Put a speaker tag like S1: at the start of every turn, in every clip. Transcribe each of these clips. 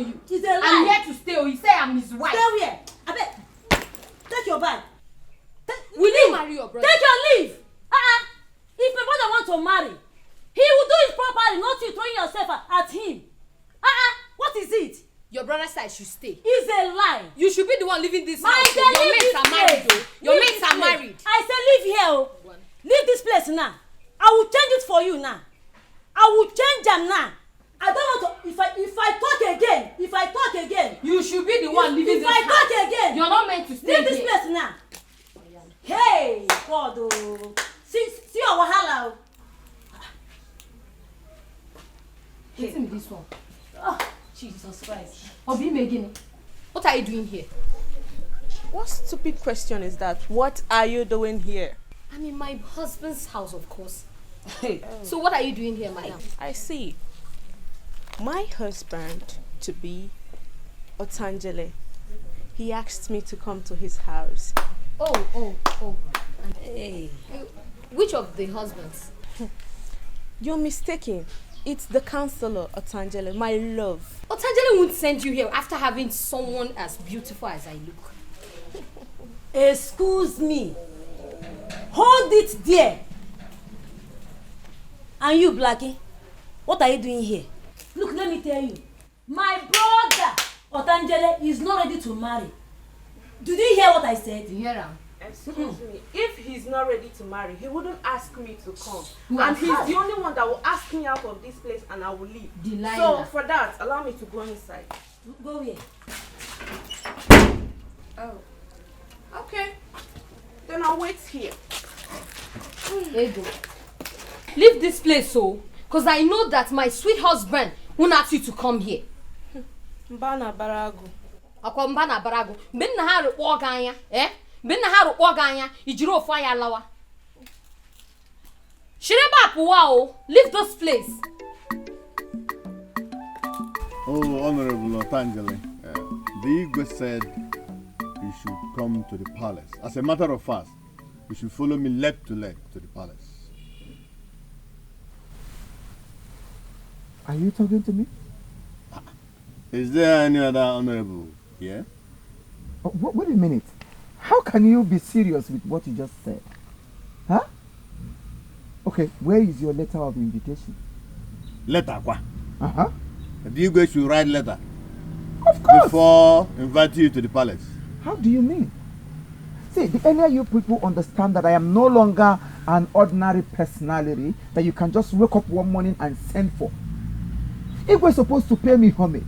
S1: tell you.
S2: It's a lie.
S1: I'm here to stay. He say I'm his wife.
S2: Stay where? I bet. Take your bag.
S1: Will you marry your brother?
S2: Take your leave. If my brother wants to marry, he will do it properly, not you throwing yourself at him. What is it?
S1: Your brother said I should stay.
S2: It's a lie.
S1: You should be the one leaving this
S2: My
S1: house. Your mates are married though. Your mates are married.
S2: I say leave here. Leave this place now. I will change it for you now. I will change them now. I don't want to. If I talk again.
S1: You should be the one leaving this house.
S2: If I talk again.
S1: You're not meant to stay
S2: leave this place now. Hey, God, oh. See your wahala.
S1: Hit me this one.
S2: Oh, Jesus Christ.
S1: Obi Megini, what are you doing here?
S3: What stupid question is that? What are you doing here?
S1: I'm in my husband's house, of course.
S3: Hey.
S1: So what are you doing here, madam?
S3: I see. My husband to be Otangele. He asked me to come to his house.
S1: Oh.
S3: Hey.
S1: Which of the husbands?
S3: You're mistaken. It's the counselor, Otangele, my love.
S1: Otangele won't send you here after having someone as beautiful as I look.
S2: Excuse me. Hold it there. And you, Blackie, what are you doing here? Look, let me tell you. My brother, Otangele, is not ready to marry. Did you hear what I said?
S1: You hear him?
S3: Excuse me. If he's not ready to marry, he wouldn't ask me to come.
S1: Well,
S3: and he's the only one that will ask me out of this place and I will leave.
S1: Delilah.
S3: So for that, allow me to go inside.
S2: Go here.
S3: Oh. Okay. Then I'll wait here.
S1: Ego. Leave this place, because I know that my sweet husband won't ask you to come here.
S3: Mbana baragu.
S1: Akwa mbana baragu. Mgbe nna ha rukpo oga anya, Mgbe nna ha rukpo oga anya, ijiri ofu anya lawa. Shireba puwa o. Leave this place.
S4: Oh, Honorable Otangele, the Igbo said you should come to the palace. As a matter of fact, you should follow me leg to leg to the palace.
S5: Are you talking to me?
S4: Is there any other honorable here?
S5: Oh, wait a minute. How can you be serious with what you just said? Huh? Okay, where is your letter of invitation?
S4: Letter, kwa?
S5: Uh-huh.
S4: The Igbo should write letter.
S5: Of course.
S4: Before inviting you to the palace.
S5: How do you mean? See, the earlier you people understand that I am no longer an ordinary personality that you can just wake up one morning and send for. If we're supposed to pay me homage,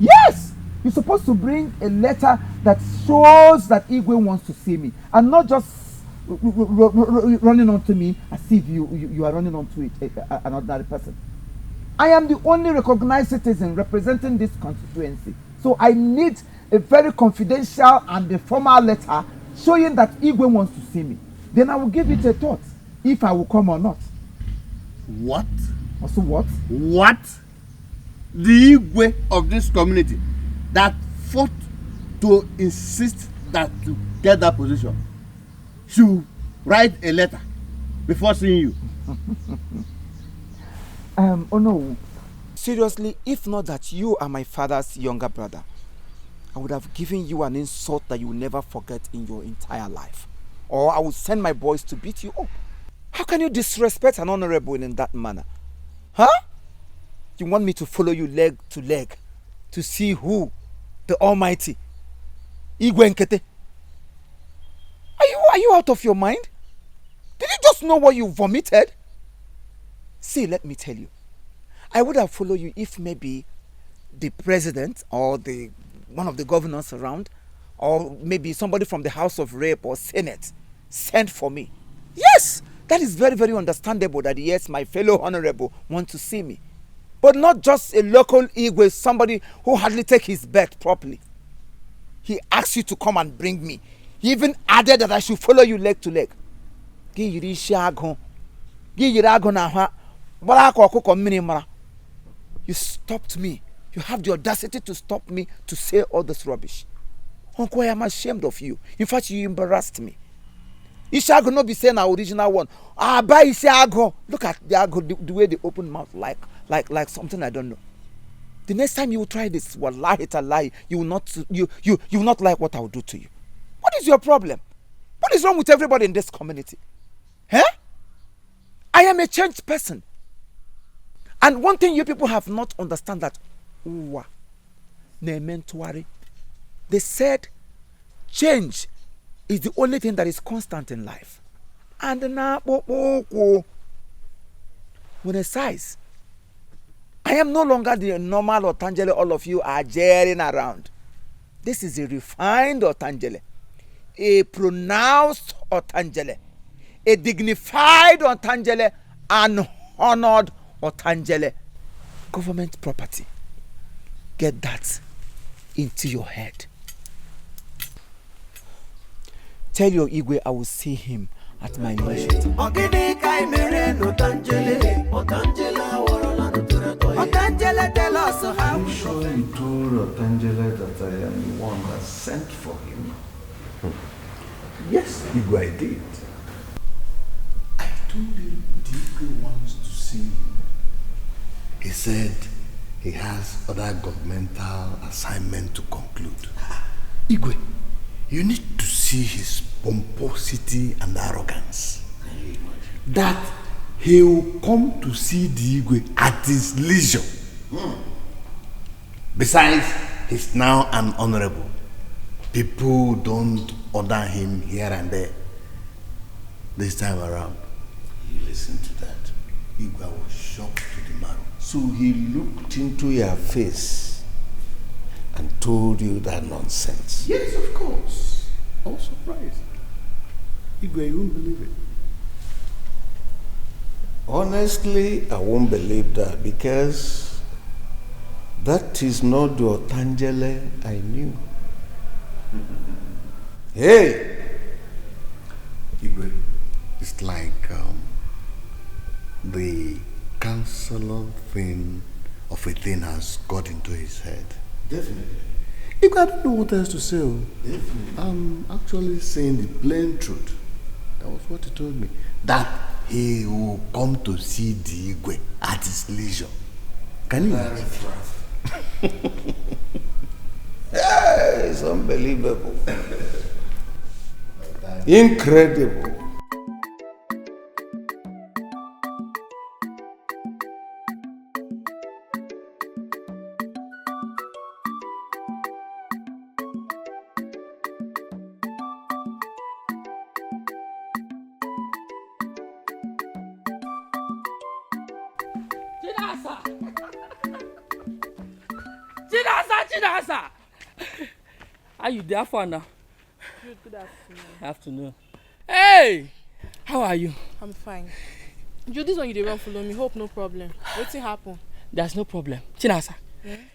S5: yes, you're supposed to bring a letter that shows that Igwe wants to see me, and not just running onto me as if you are running onto an ordinary person. I am the only recognized citizen representing this constituency, so I need a very confidential and a formal letter showing that Igwe wants to see me. Then I will give it a thought if I will come or not.
S4: What?
S5: Also what?
S4: What? The Igwe of this community that fought to insist that to get that position should write a letter before seeing you.
S5: Oh no. Seriously, if not that you are my father's younger brother, I would have given you an insult that you will never forget in your entire life. Or I would send my boys to beat you up. How can you disrespect an honorable in that manner? Huh? You want me to follow you leg to leg to see who? The Almighty? Igwe Nkete? Are you out of your mind? Did you just know what you vomited? See, let me tell you. I would have followed you if maybe the president or one of the governors around, or maybe somebody from the House of Rep or Senate sent for me. Yes, that is very, very understandable that yes, my fellow honorable want to see me. But not just a local Igwe, somebody who hardly take his bet properly. He asked you to come and bring me. He even added that I should follow you leg to leg. You stopped me. You have the audacity to stop me to say all this rubbish. Uncle, I am ashamed of you. In fact, you embarrassed me. Ishago not be saying our original one. Buy Ishago. Look at the Ago, the way they open mouth like something I don't know. The next time you will try this, wallahi tallahi, you will not like what I will do to you. What is your problem? What is wrong with everybody in this community? Huh? I am a changed person. And one thing you people have not understand that they said change is the only thing that is constant in life. And now when a size, I am no longer the normal Otangele all of you are jeering around. This is a refined Otangele, a pronounced Otangele, a dignified Otangele, an honored Otangele. Government property. Get that into your head. Tell your Igwe I will see him at my leisure.
S6: Otangele tell us how. I'm sure you told Otangele that I am the one that sent for him. Yes, Igwe, I did. I told him Igwe wants to see him. He said he has other governmental assignment to conclude. Igwe, you need to see his pomposity and arrogance. That he will come to see the Igwe at his leisure. Besides, he's now an honorable. People don't order him here and there. This time around, you listen to that. Igwe was shocked to the marrow. So he looked into your face and told you that nonsense. Yes, of course. I was surprised. Igwe, you won't believe it. Honestly, I won't believe that because that is not the Otangele I knew. Hey! Igwe, it's like the Counsellor thing of a thing has got into his head. Definitely. Igwe, I don't know what else to say. Definitely. I'm actually saying the plain truth. That was what he told me. That he will come to see the Igwe at his leisure. Can you imagine? Yeah, it's unbelievable. Incredible.
S7: Chinasa! Are you there for now?
S3: Good afternoon.
S7: Afternoon. Hey! How are you?
S3: I'm fine. You this one you dey run follow me, hope no problem. Wetin happen?
S7: There's no problem. Chinasa.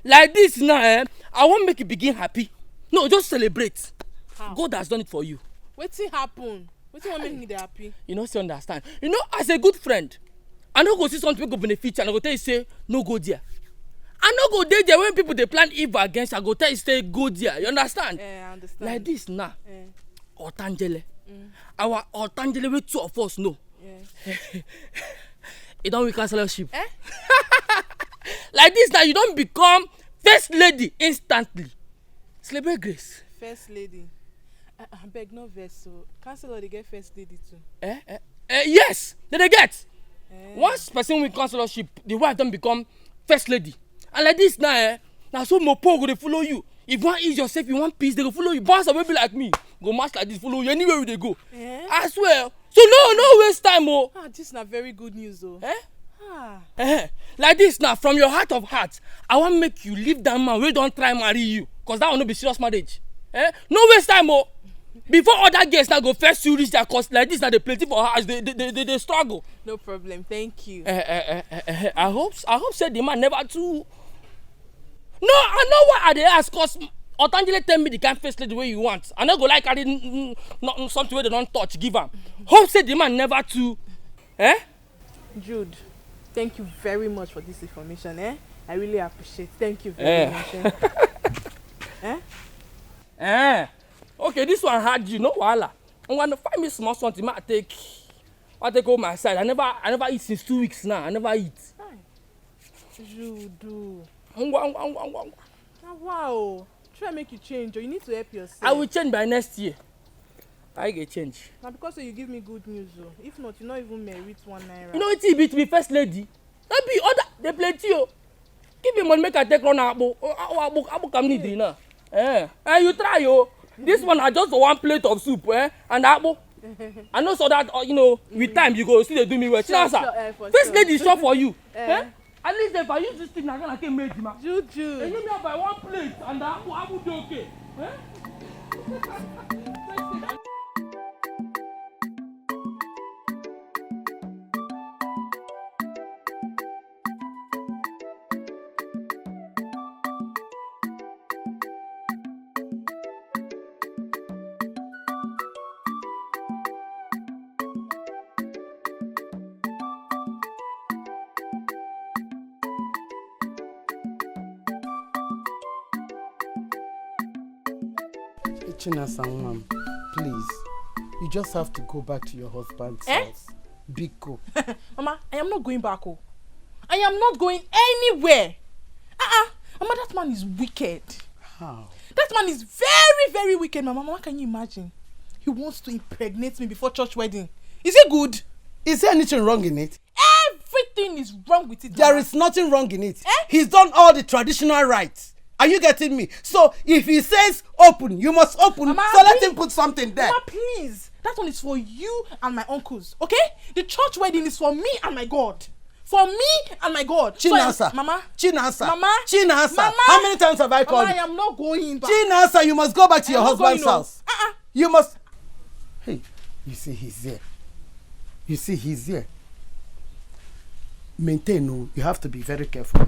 S7: Like this now, I won't make you begin happy. No, just celebrate.
S3: How?
S7: God has done it for you.
S3: Wetin happen? Wetin wan make me dey happy?
S7: You know, still understand. You know, as a good friend, I no go see something go benefit you and I go tell you say, no go there. I no go there when people they plan evil against you, I go tell you say go there. You understand?
S3: I understand.
S7: Like this now. Otangele. Our Otangele with two of us know. You don't win counselorship. Like this now, you don't become first lady instantly. Celebrate grace.
S3: First lady. I beg no verse so. Counsellor they get first lady too.
S7: Yes, they get. Once person win counselorship, the wife don't become first lady. And like this now, now so mopo go they follow you. If you want ease yourself, you want peace, they go follow you. Boss will be like me, go match like this, follow you anywhere they go. I swear. So no waste time, oh.
S3: This is not very good news, though.
S7: Like this now, from your heart of hearts, I want make you leave that man. We don't try marry you, cause that will not be serious marriage. No waste time, oh. Before other guests now go first you reach their cost like this now they plenty for house they struggle.
S3: No problem, thank you.
S7: I hope say the man never too. No, I know why I dey ask cause Otangele tell me the kind face lady way you want. I no go like carry something where they don't touch give am. Hope say the man never too.
S3: Jude, thank you very much for this information. I really appreciate. Thank you very much.
S7: Okay, this one hard you, no wahala. I'm gonna find me small something. I take home my side. I never eat since 2 weeks now. I never eat.
S3: Jude, Wow. Try make you change, or you need to help yourself.
S7: I will change by next year. I get change.
S3: Now because you give me good news, though. If not, you not even merit 1 naira.
S7: You know it's be to be first lady. That be other they plenty oh. Give me money make I take run abo. Abo come need dinner. You try yo. This one I just 1 plate of soup and abo. I know so that with time you go see they do me well. First lady shop for you. At least if I use this thing, I'm gonna get made, man.
S3: Juju.
S7: And you buy 1 plate and I will do okay.
S8: Chinasa, please, you just have to go back to your husband's house. Biko.
S3: Mama, I am not going back. Oh. I am not going anywhere. Mama, that man is wicked.
S8: How?
S3: That man is very, very wicked, Mama. Mama, can you imagine? He wants to impregnate me before church wedding. Is it good?
S8: Is there anything wrong in it?
S3: Everything is wrong with it,
S8: There
S3: Mama.
S8: is nothing wrong in it. He's done all the traditional rites. Are you getting me? So if he says open, you must open.
S3: Mama,
S8: so let him put something there.
S3: Mama, please. That one is for you and my uncles, okay? The church wedding is for me and my God. For me and my God.
S8: Chinasa.
S3: So, Mama.
S8: Chinasa.
S3: Mama.
S8: Chinasa.
S3: Mama.
S8: How many times have I called
S3: Mama,
S8: you?
S3: I am not going back.
S8: Chinasa, you must go back to your husband's house. You must. Hey, you see he's there. You see he's there. Maintain, no. You have to be very careful.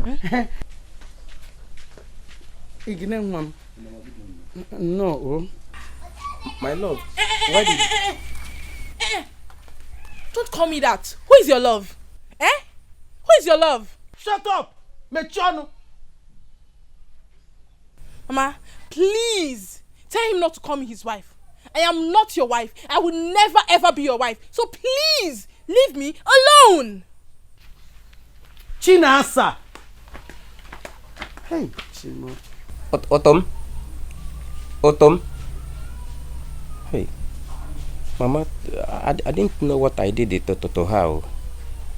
S8: No, my love. Why did
S3: Don't call me that. Who is your love? Who is your love?
S8: Shut up, Mechano.
S3: Mama, please tell him not to call me his wife. I am not your wife. I will never ever be your wife. So please leave me alone.
S8: Chinasa. Hey, Chimo.
S9: Autumn. Hey, Mama, I didn't know what I did to her.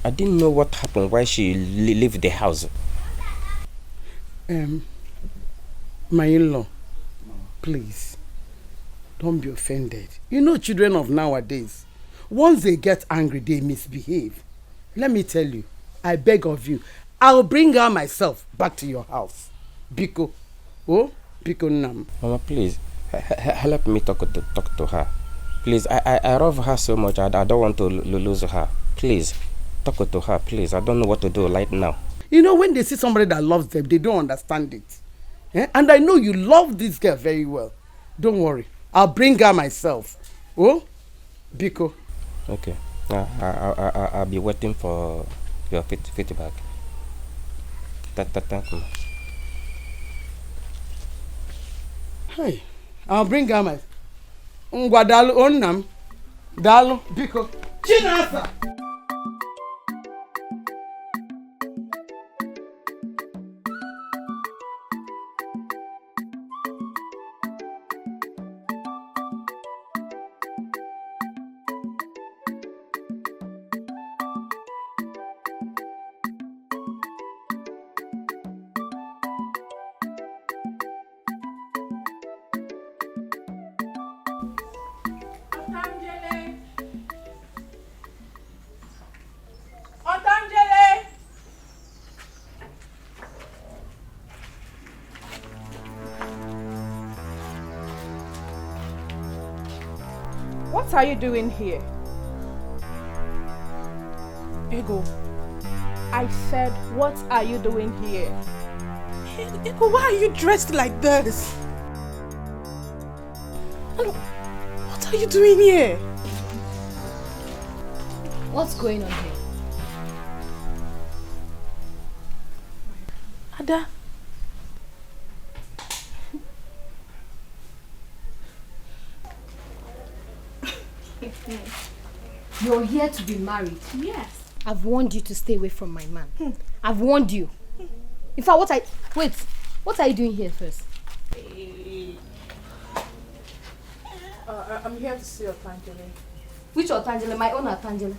S9: I didn't know what happened, why she left the house.
S8: My in-law, please, don't be offended. You know children of nowadays, once they get angry, they misbehave. Let me tell you, I beg of you, I'll bring her myself back to your house. Biko. Oh, Biko Nam.
S9: Mama, please, help me talk to her. Please, I love her so much, I don't want to lose her. Please, talk to her, please. I don't know what to do right now.
S8: You know, when they see somebody that loves them, they don't understand it. And I know you love this girl very well. Don't worry. I'll bring her myself. Oh, Biko.
S9: Okay. I'll be waiting for your feedback. Thank you.
S8: Hey, I'll bring her myself. Ngwadalu onnam. Dalu, Biko. Chinasa.
S10: What are you doing here?
S3: Ego.
S10: I said, what are you doing here?
S3: Ego, why are you dressed like this? What are you doing here?
S1: What's going on here?
S3: Ada.
S1: You're here to be married.
S10: Yes.
S1: I've warned you to stay away from my man. I've warned you. In fact, what are you doing here first?
S3: I'm here to see Otangele.
S1: Which Otangele? My own Otangele.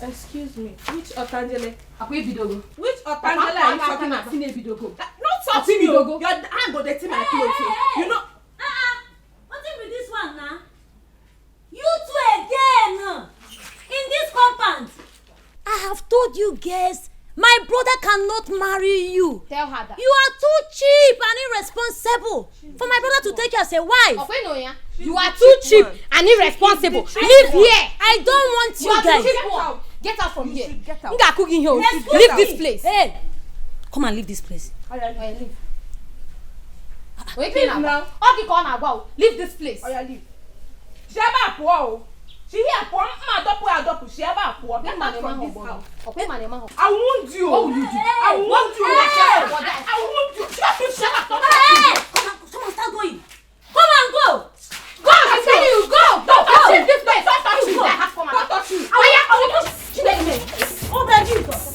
S3: Excuse me. Which Otangele?
S2: Which
S3: Otangele are you talking about? Not touch me. Your hand go dirty my clothes. You know.
S2: What is this one now? You two again in this compound. I have told you guys, my brother cannot marry you.
S1: Tell her that.
S2: You are too cheap and irresponsible for my brother to take you as a wife.
S1: You are too cheap and irresponsible. Leave here.
S2: I don't want you guys.
S1: Get out from here.
S3: Get out.
S1: Leave this place.
S2: Hey, come and leave this place.
S1: Leave. Leave this place.
S3: Leave. She here for adopt. She ever for. Get out from this house. I want you.
S1: What will you do?
S3: I want you. I want you. Shut up.
S2: Come on, start going. Come on, go.
S1: Go! I tell you, go! Don't leave this place! Don't touch me!
S3: Don't touch me!
S2: Oh, my Jesus!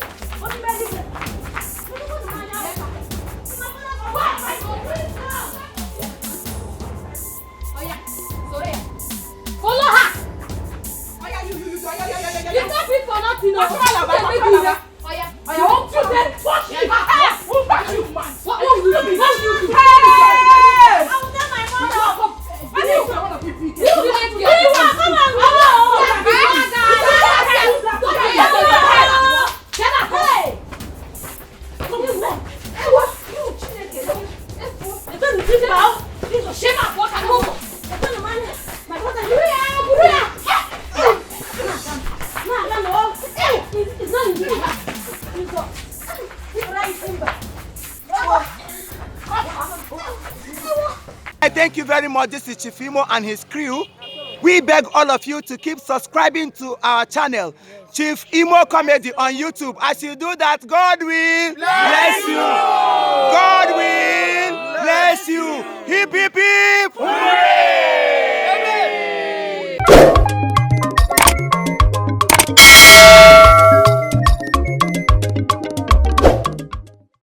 S1: Follow her!
S3: You
S1: not fit for nothing, no!
S3: Don't you then touch me! Who touch you, man?
S1: What will you do?
S2: I will tell my mother!
S11: Thank you very much. This is Chief Imo and his crew. We beg all of you to keep subscribing to our channel, Chief Imo Comedy on YouTube. As you do that, God will bless you. God will